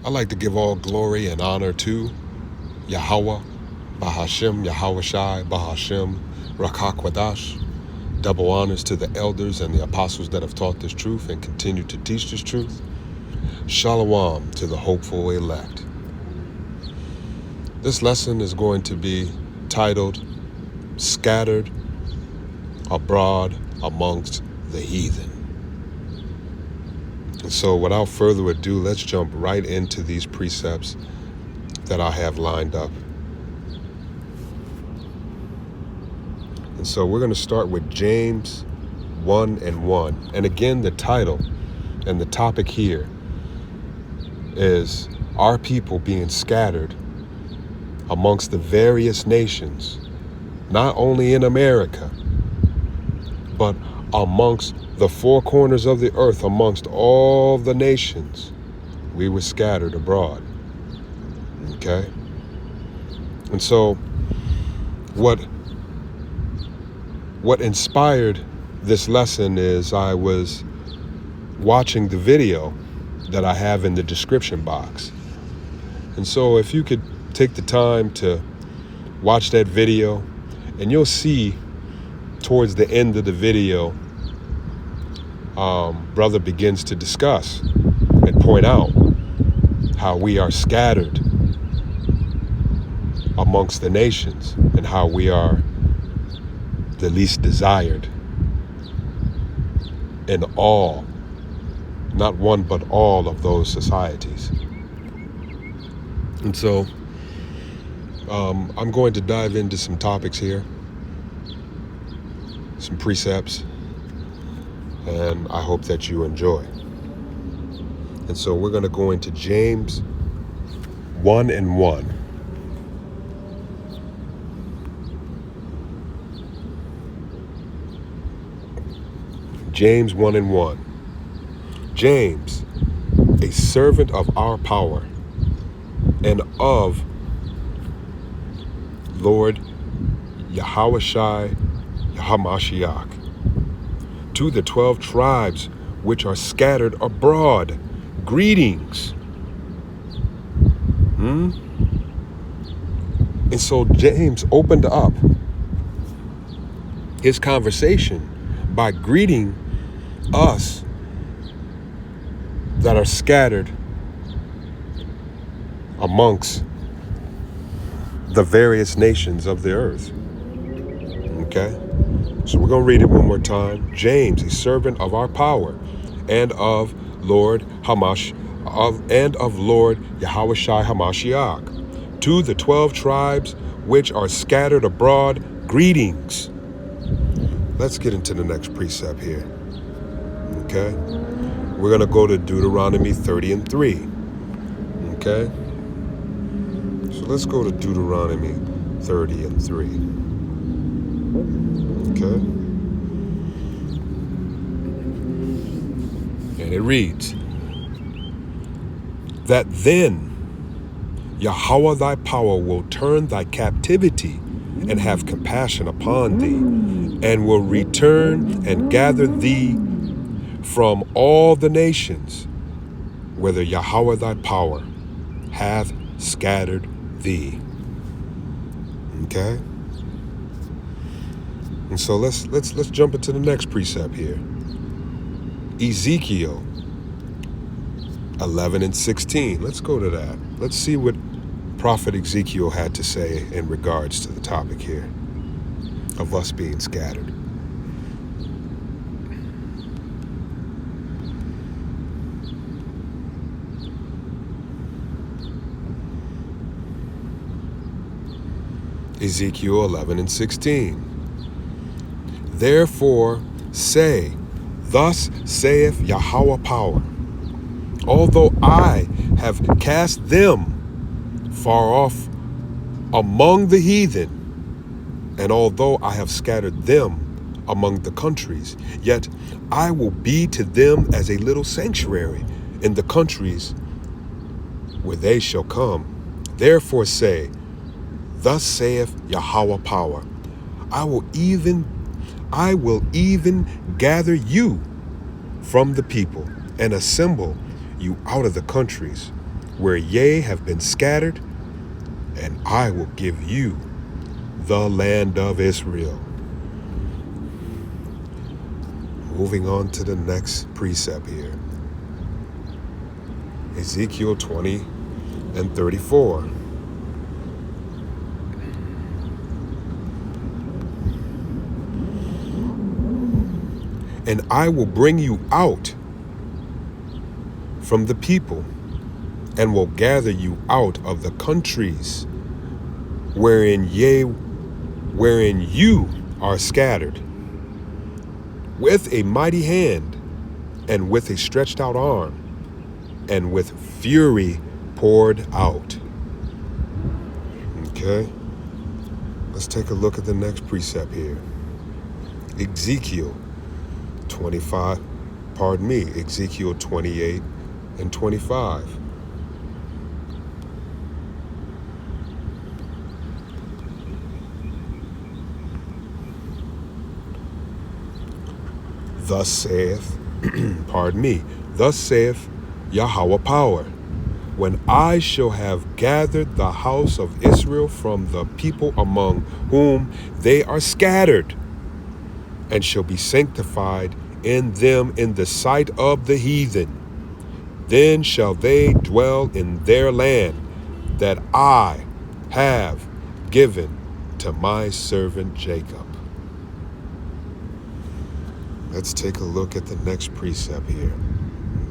I like to give all glory and honor to Yahweh, Bahashem, Yahweh Shai, Bahashem, Rakakwadash. Double honors to the elders and the apostles that have taught this truth and continue to teach this truth. Shalom to the hopeful elect. This lesson is going to be titled, Scattered Abroad Amongst the Heathen. And so without further ado, let's jump right into these precepts that I have lined up. And so we're going to start with James 1:1. And again, the title and the topic here is our people being scattered amongst the various nations, not only in America, but amongst the four corners of the earth, amongst all the nations. We were scattered abroad. Okay? And so what inspired this lesson is I was watching the video that I have in the description box. And so if you could take the time to watch that video, and you'll see towards the end of the video, brother begins to discuss and point out how we are scattered amongst the nations and how we are the least desired in all, not one but all of those societies. And so I'm going to dive into some topics here, some precepts, and I hope that you enjoy. And so we're going to go into James 1:1. James 1:1. James, a servant of our power and of Lord Yahweh Shai, Yahamashiach, to the 12 tribes which are scattered abroad, greetings. And so James opened up his conversation by greeting us that are scattered amongst the various nations of the earth. Okay? So we're going to read it one more time. James, a servant of our power and of Lord Lord Yahweh Shai Hamashiach, to the 12 tribes which are scattered abroad, greetings. Let's get into the next precept here. Okay? We're going to go to Deuteronomy 30:3. Okay? So let's go to Deuteronomy 30:3. Okay? And it reads, that then Yahweh thy power will turn thy captivity and have compassion upon thee, and will return and gather thee from all the nations, whither Yahweh thy power hath scattered thee. Okay? And so let's jump into the next precept here. Ezekiel 11:16. Let's go to that. Let's see what Prophet Ezekiel had to say in regards to the topic here of us being scattered. Ezekiel 11:16. Therefore say, thus saith Yahweh power, although I have cast them far off among the heathen, and although I have scattered them among the countries, yet I will be to them as a little sanctuary in the countries where they shall come. Therefore say, thus saith Yahweh power, I will even gather you from the people and assemble you out of the countries where ye have been scattered, and I will give you the land of Israel. Moving on to the next precept here. Ezekiel 20 and 34. And I will bring you out from the people, and will gather you out of the countries wherein you are scattered, with a mighty hand, and with a stretched out arm, and with fury poured out. Okay, let's take a look at the next precept here. Ezekiel 28 and 25. Thus saith, thus saith Yahweh power, when I shall have gathered the house of Israel from the people among whom they are scattered, and shall be sanctified in them in the sight of the heathen, then shall they dwell in their land that I have given to my servant Jacob. Let's take a look at the next precept here.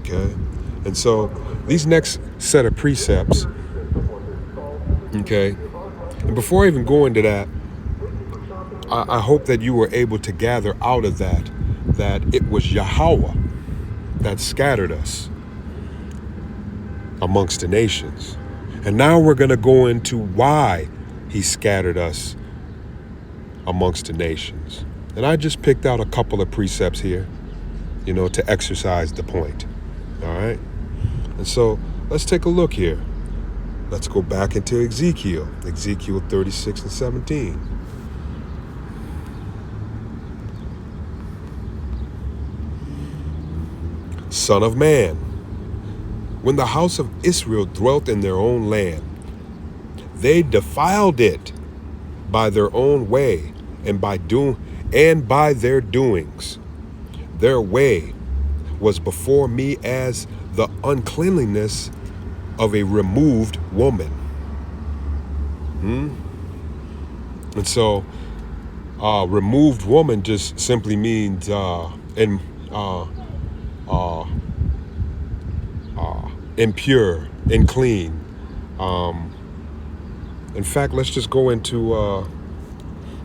Okay? And so these next set of precepts, okay, and before I even go into that, I hope that you were able to gather out of that it was Yahweh that scattered us amongst the nations. And now we're going to go into why he scattered us amongst the nations. And I just picked out a couple of precepts here, to exercise the point. All right? And so let's take a look here. Let's go back into Ezekiel 36 and 17. Son of man, when the house of Israel dwelt in their own land, they defiled it by their own way and by their doings. Their way was before me as the uncleanliness of a removed woman. And so removed woman just simply means impure, unclean. In fact, let's just go into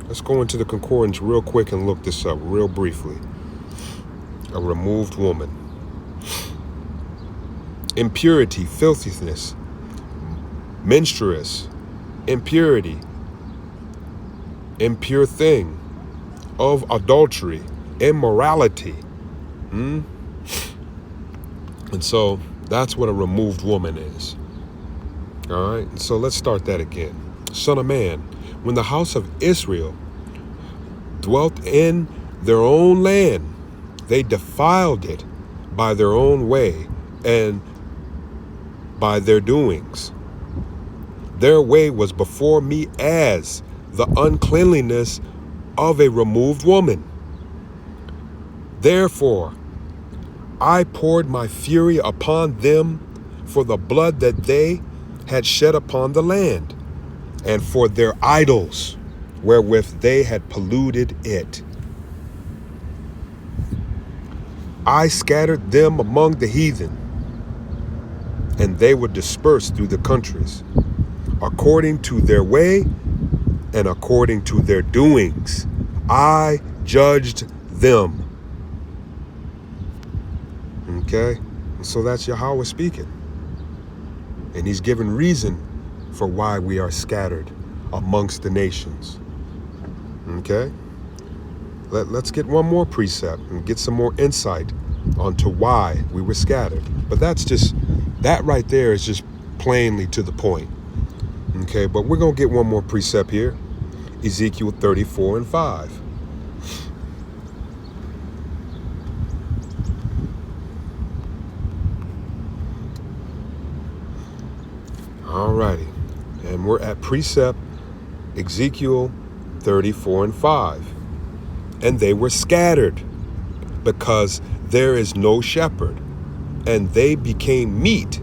the concordance real quick and look this up real briefly. A removed woman. Impurity, filthiness, menstruous, impurity, impure thing, of adultery, immorality. And so that's what a removed woman is. All right, and so let's start that again. Son of man, when the house of Israel dwelt in their own land, they defiled it by their own way and by their doings. Their way was before me as the uncleanliness of a removed woman. Therefore, I poured my fury upon them for the blood that they had shed upon the land, and for their idols wherewith they had polluted it. I scattered them among the heathen, and they were dispersed through the countries, according to their way and according to their doings. I judged them. Okay? So that's Yahweh speaking. And he's given reason for why we are scattered amongst the nations. Okay? Let's get one more precept and get some more insight onto why we were scattered. But that right there is just plainly to the point. Okay, but we're going to get one more precept here. Ezekiel 34 and 5. All righty. And we're at precept Ezekiel 34 and 5. And they were scattered because there is no shepherd, and they became meat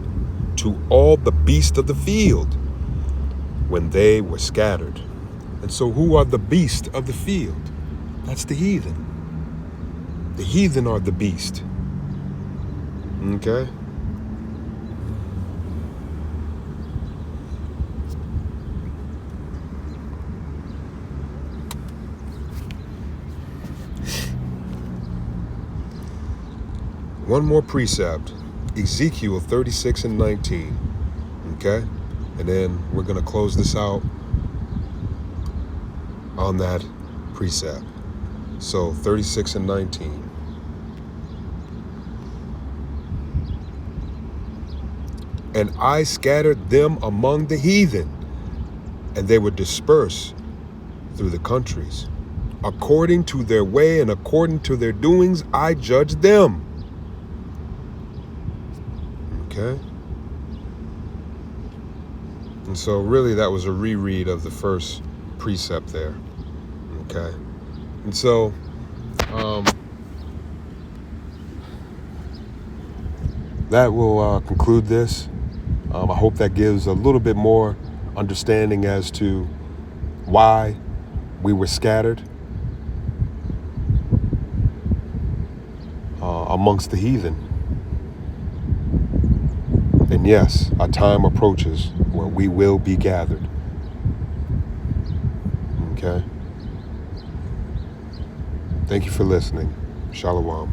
to all the beasts of the field when they were scattered. And so who are the beasts of the field? That's the heathen. The heathen are the beast. Okay? One more precept, Ezekiel 36 and 19. Okay? And then we're going to close this out on that precept. So 36 and 19. And I scattered them among the heathen, and they were dispersed through the countries. According to their way and according to their doings, I judged them. Okay? And so really that was a reread of the first precept there. Okay? And so, that will conclude this. I hope that gives a little bit more understanding as to why we were scattered amongst the heathen. And yes, a time approaches where we will be gathered. Okay? Thank you for listening. Shalom.